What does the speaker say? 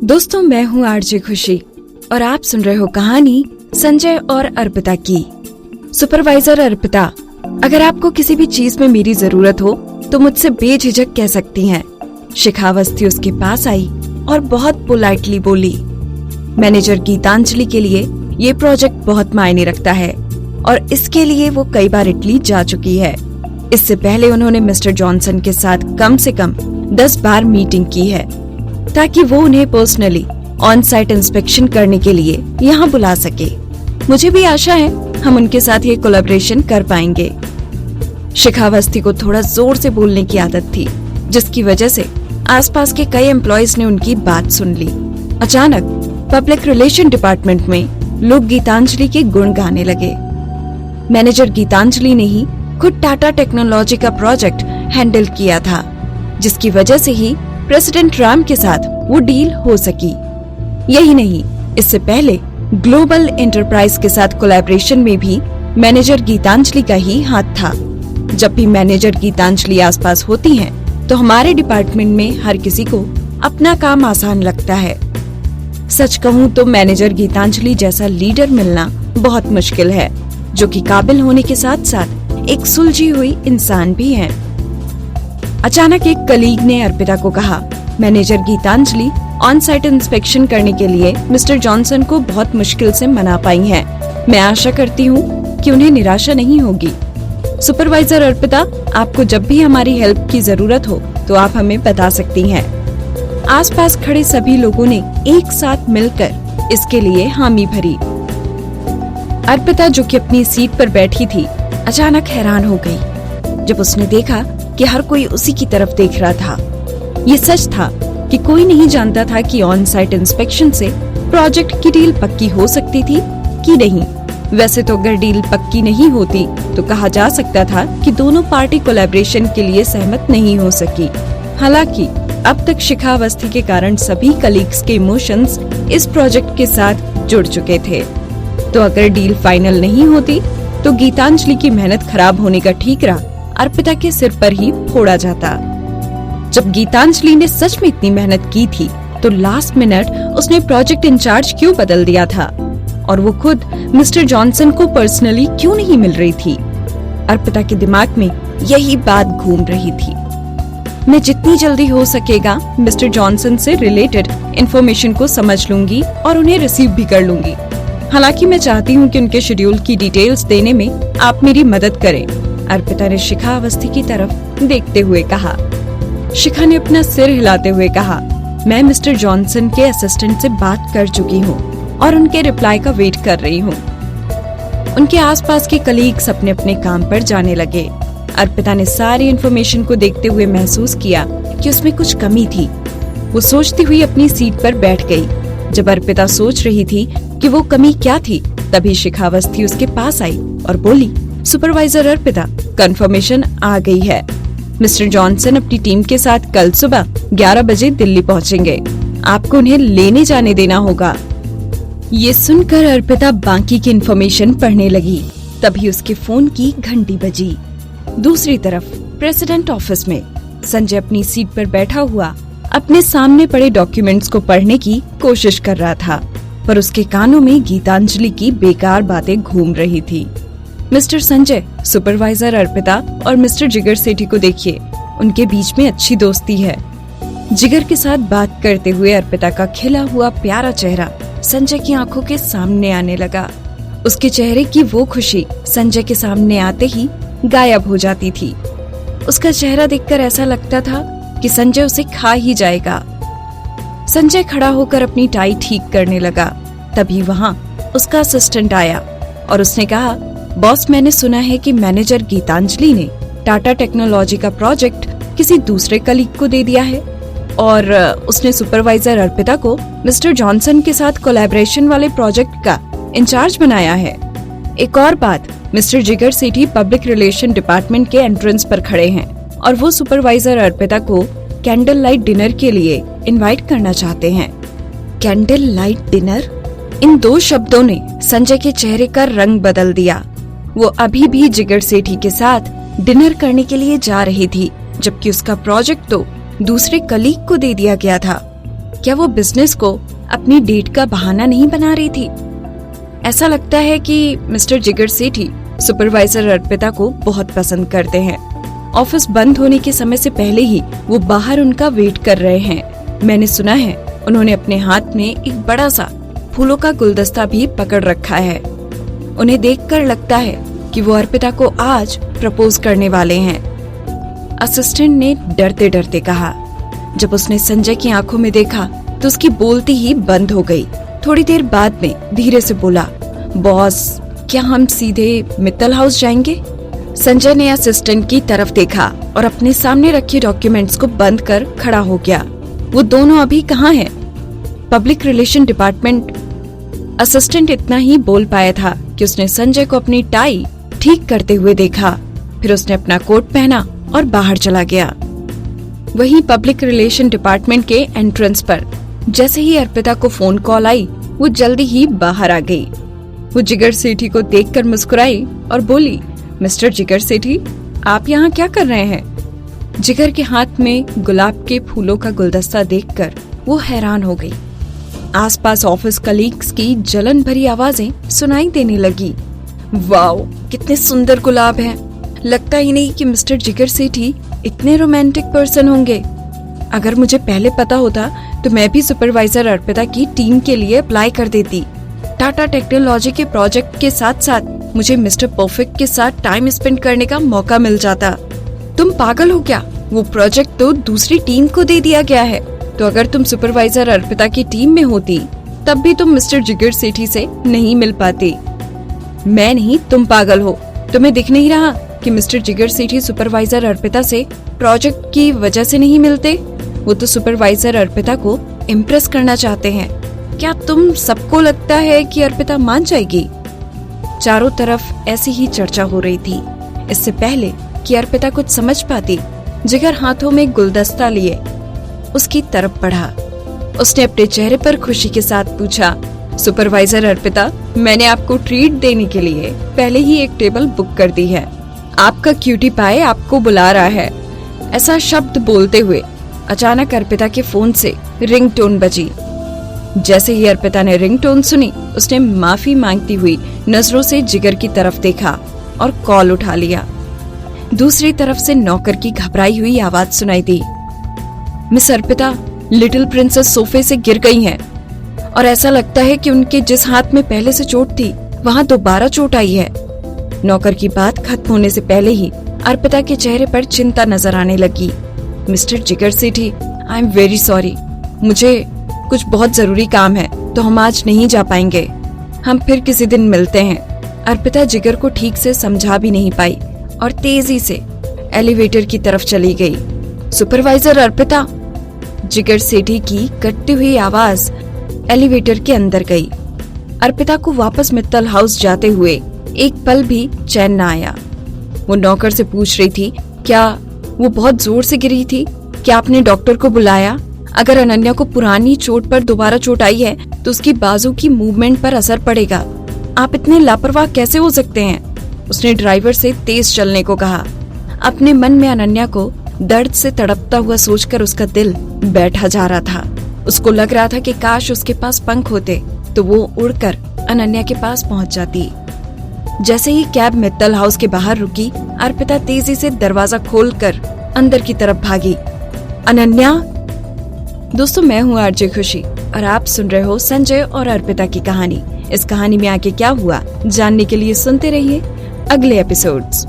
दोस्तों, मैं हूँ आरजे खुशी और आप सुन रहे हो कहानी संजय और अर्पिता की। सुपरवाइजर अर्पिता, अगर आपको किसी भी चीज में मेरी जरूरत हो तो मुझसे बेझिझक कह सकती हैं। शिखावस्ती उसके पास आई और बहुत पोलाइटली बोली, मैनेजर गीतांजलि के लिए ये प्रोजेक्ट बहुत मायने रखता है और इसके लिए वो कई बार इटली जा चुकी है। इससे पहले उन्होंने मिस्टर जॉनसन के साथ कम से कम 10 बार मीटिंग की है ताकि वो उन्हें पर्सनली ऑन साइट इंस्पेक्शन करने के लिए यहाँ बुला सके। मुझे भी आशा है हम उनके साथ ये कोलैबोरेशन कर पाएंगे। शिखावस्ती को थोड़ा जोर से बोलने की आदत थी, जिसकी वजह से आसपास के कई एम्प्लॉयज ने उनकी बात सुन ली। अचानक पब्लिक रिलेशन डिपार्टमेंट में लोग गीतांजलि के गुण गाने लगे। मैनेजर गीतांजलि ने ही खुद टाटा टेक्नोलॉजी का प्रोजेक्ट हैंडल किया था, जिसकी वजह से ही प्रेसिडेंट राम के साथ वो डील हो सकी। यही नहीं, इससे पहले ग्लोबल एंटरप्राइज के साथ कोलैबोरेशन में भी मैनेजर गीतांजलि का ही हाथ था। जब भी मैनेजर गीतांजलि आसपास होती हैं, तो हमारे डिपार्टमेंट में हर किसी को अपना काम आसान लगता है। सच कहूँ तो मैनेजर गीतांजलि जैसा लीडर मिलना बहुत मुश्किल है, जो कि काबिल होने के साथ साथ एक सुलझी हुई इंसान भी है। अचानक एक कलीग ने अर्पिता को कहा, manager Geetanjali on site inspection करने के लिए मिस्टर जॉनसन को बहुत मुश्किल से मना पाई हैं। मैं आशा करती हूँ कि उन्हें निराशा नहीं होगी। सुपरवाइजर अर्पिता, आपको जब भी हमारी हेल्प की जरूरत हो तो आप हमें बता सकती हैं। आसपास खड़े सभी लोगों ने एक साथ मिलकर इसके लिए हामी भरी। अर्पिता, जो कि अपनी सीट पर बैठी थी, अचानक हैरान हो गई जब उसने देखा कि हर कोई उसी की तरफ देख रहा था। ये सच था कि कोई नहीं जानता था कि ऑन साइट इंस्पेक्शन से प्रोजेक्ट की डील पक्की हो सकती थी कि नहीं। वैसे तो अगर डील पक्की नहीं होती तो कहा जा सकता था कि दोनों पार्टी कोलैबोरेशन के लिए सहमत नहीं हो सकी। हालांकि अब तक शिखावस्ती के कारण सभी कलीग्स के इमोशंस इस प्रोजेक्ट के साथ जुड़ चुके थे। तो अगर डील फाइनल नहीं होती तो गीतांजलि की मेहनत खराब होने का ठीकरा अर्पिता के सिर पर ही फोड़ा जाता। जब गीतांजलि ने सच में इतनी मेहनत की थी तो लास्ट मिनट उसने प्रोजेक्ट इंचार्ज क्यों बदल दिया था, और वो खुद मिस्टर जॉनसन को पर्सनली क्यों नहीं मिल रही थी। अर्पिता के दिमाग में यही बात घूम रही थी। मैं जितनी जल्दी हो सकेगा मिस्टर जॉनसन से रिलेटेड इंफॉर्मेशन को समझ लूंगी और उन्हें रिसीव भी कर लूंगी। हालांकि मैं चाहती हूँ कि उनके शेड्यूल की डिटेल्स देने में आप मेरी मदद करें, अर्पिता ने शिखावस्ती की तरफ देखते हुए कहा। शिखा ने अपना सिर हिलाते हुए कहा, मैं मिस्टर जॉनसन के असिस्टेंट से बात कर चुकी हूँ और उनके रिप्लाई का वेट कर रही हूँ। उनके आसपास के कलीग्स अपने अपने काम पर जाने लगे। अर्पिता ने सारी इन्फॉर्मेशन को देखते हुए महसूस किया कि उसमें कुछ कमी थी। वो सोचती हुई अपनी सीट पर बैठ गई। जब अर्पिता सोच रही थी कि वो कमी क्या थी, तभी शिखावस्ती उसके पास आई और बोली, सुपरवाइजर अर्पिता, कंफर्मेशन आ गई है। मिस्टर जॉनसन अपनी टीम के साथ कल सुबह 11 बजे दिल्ली पहुंचेंगे। आपको उन्हें लेने जाने देना होगा। ये सुनकर अर्पिता बाकी की इन्फॉर्मेशन पढ़ने लगी। तभी उसके फोन की घंटी बजी। दूसरी तरफ प्रेसिडेंट ऑफिस में संजय अपनी सीट पर बैठा हुआ अपने सामने पड़े डॉक्यूमेंट्स को पढ़ने की कोशिश कर रहा था, पर उसके कानों में गीतांजलि की बेकार बातें घूम रही थी। मिस्टर संजय, सुपरवाइजर अर्पिता और मिस्टर जिगर सेठी को देखिए, उनके बीच में अच्छी दोस्ती है। जिगर के साथ बात करते हुए अर्पिता का खिला हुआ प्यारा चेहरा संजय की आंखों के सामने आने लगा। उसके चेहरे की वो खुशी संजय के सामने आते ही गायब हो जाती थी। उसका चेहरा देखकर ऐसा लगता था कि संजय उसे खा ही जाएगा। संजय खड़ा होकर अपनी टाई ठीक करने लगा। तभी वहाँ उसका असिस्टेंट आया और उसने कहा, बॉस, मैंने सुना है कि मैनेजर गीतांजलि ने टाटा टेक्नोलॉजी का प्रोजेक्ट किसी दूसरे कलीग को दे दिया है और उसने सुपरवाइजर अर्पिता को मिस्टर जॉनसन के साथ कोलैबोरेशन वाले प्रोजेक्ट का इंचार्ज बनाया है। एक और बात, मिस्टर जिगर सेठी पब्लिक रिलेशन डिपार्टमेंट के एंट्रेंस पर खड़े हैं और वो सुपरवाइजर अर्पिता को कैंडल लाइट डिनर के लिए इनवाइट करना चाहते हैं। Candle light dinner? इन दो शब्दों ने संजय के चेहरे का रंग बदल दिया। वो अभी भी जिगर सेठी के साथ डिनर करने के लिए जा रही थी, जबकि उसका प्रोजेक्ट तो दूसरे कलीग को दे दिया गया था। क्या वो बिजनेस को अपनी डेट का बहाना नहीं बना रही थी? ऐसा लगता है कि मिस्टर जिगर सेठी सुपरवाइजर अर्पिता को बहुत पसंद करते हैं। ऑफिस बंद होने के समय से पहले ही वो बाहर उनका वेट कर रहे हैं। मैंने सुना है उन्होंने अपने हाथ में एक बड़ा सा फूलों का गुलदस्ता भी पकड़ रखा है। उन्हें देखकर लगता है कि वो अर्पिता को आज प्रपोज करने वाले हैं। असिस्टेंट ने डरते डरते कहा। जब उसने संजय की आंखों में देखा तो उसकी बोलती ही बंद हो गई। थोड़ी देर बाद में धीरे से बोला, बॉस, क्या हम सीधे मित्तल हाउस जाएंगे? संजय ने असिस्टेंट की तरफ देखा और अपने सामने रखे डॉक्यूमेंट्स को बंद कर खड़ा हो गया। वो दोनों अभी कहाँ हैं? Public relation department. असिस्टेंट इतना ही बोल पाया था कि उसने संजय को अपनी टाई ठीक करते हुए देखा। फिर उसने अपना कोट पहना और बाहर चला गया। वहीं पब्लिक रिलेशन डिपार्टमेंट के एंट्रेंस पर जैसे ही अर्पिता को फोन कॉल आई, वो जल्दी ही बाहर आ गई। वो जिगर सेठी को देखकर मुस्कुराई और बोली, मिस्टर जिगर सेठी, आप यहाँ क्या कर रहे हैं? जिगर के हाथ में गुलाब के फूलों का गुलदस्ता देखकर वो हैरान हो गई। आसपास ऑफिस कलीग्स की जलन भरी आवाजें सुनाई देने लगी। वाओ, कितने सुंदर गुलाब हैं। लगता ही नहीं कि मिस्टर जिगर सेठी इतने रोमांटिक पर्सन होंगे। अगर मुझे पहले पता होता तो मैं भी सुपरवाइजर अर्पिता की टीम के लिए अप्लाई कर देती। टाटा टेक्नोलॉजी के प्रोजेक्ट के साथ साथ मुझे मिस्टर परफेक्ट के साथ टाइम स्पेंड करने का मौका मिल जाता। तुम पागल हो क्या? वो प्रोजेक्ट तो दूसरी टीम को दे दिया गया है। तो अगर तुम सुपरवाइजर अर्पिता की टीम में होती तब भी तुम मिस्टर जिगर सेठी से नहीं मिल पाती। मैं नहीं, तुम पागल हो। तुम्हें दिख नहीं रहा कि मिस्टर जिगर सेठी सुपरवाइजर अर्पिता से प्रोजेक्ट की वजह से नहीं मिलते? वो तो सुपरवाइजर अर्पिता को इम्प्रेस करना चाहते हैं। क्या तुम सबको लगता है कि अर्पिता मान जाएगी? चारों तरफ ऐसी ही चर्चा हो रही थी। इससे पहले कि अर्पिता कुछ समझ पाती, जिगर हाथों में गुलदस्ता लिए उसकी तरफ बढ़ा। उसने अपने चेहरे पर खुशी के साथ पूछा, सुपरवाइजर अर्पिता, मैंने आपको ट्रीट देने के लिए पहले ही एक टेबल बुक कर दी है। आपका क्यूटी पाई आपको बुला रहा है। ऐसा शब्द बोलते हुए अचानक अर्पिता के फोन से रिंगटोन बजी। जैसे ही अर्पिता ने रिंगटोन सुनी, उसने माफी मांगती हुई नजरों से जिगर की तरफ देखा और कॉल उठा लिया। दूसरी तरफ से नौकर की घबराई हुई आवाज सुनाई दी, मिस अर्पिता, लिटिल प्रिंसेस सोफे से गिर गई हैं और ऐसा लगता है कि उनके जिस हाथ में पहले से चोट थी वहाँ दोबारा चोट आई है। नौकर की बात खत्म होने से पहले ही अर्पिता के चेहरे पर चिंता नजर आने लगी। मिस्टर जिगर सेठी, आई एम वेरी सॉरी। मुझे कुछ बहुत जरूरी काम है तो हम आज नहीं जा पाएंगे। हम फिर किसी दिन मिलते हैं। अर्पिता जिगर को ठीक से समझा भी नहीं पाई और तेजी से एलिवेटर की तरफ चली गई। सुपरवाइजर अर्पिता, जिगर सेठी की कटती हुई आवाज एलिवेटर के अंदर गई। अर्पिता को वापस मित्तल हाउस जाते हुए एक पल भी चैन न आया। वो नौकर से पूछ रही थी, क्या वो बहुत जोर से गिरी थी? क्या आपने डॉक्टर को बुलाया? अगर अनन्या को पुरानी चोट पर दोबारा चोट आई है तो उसकी बाजू की मूवमेंट पर असर पड़ेगा। आप इतने लापरवाह कैसे हो सकते हैं? उसने ड्राइवर से तेज चलने को कहा। अपने मन में अनन्या को दर्द से तड़पता हुआ सोचकर उसका दिल बैठा जा रहा था। उसको लग रहा था कि काश उसके पास पंख होते तो वो उड़कर अनन्या के पास पहुंच जाती। जैसे ही कैब मित्तल हाउस के बाहर रुकी, अर्पिता तेजी से दरवाजा खोलकर अंदर की तरफ भागी। अनन्या। दोस्तों, मैं हूँ आरजे खुशी और आप सुन रहे हो संजय और अर्पिता की कहानी। इस कहानी में आगे क्या हुआ जानने के लिए सुनते रहिए अगले एपिसोड्स।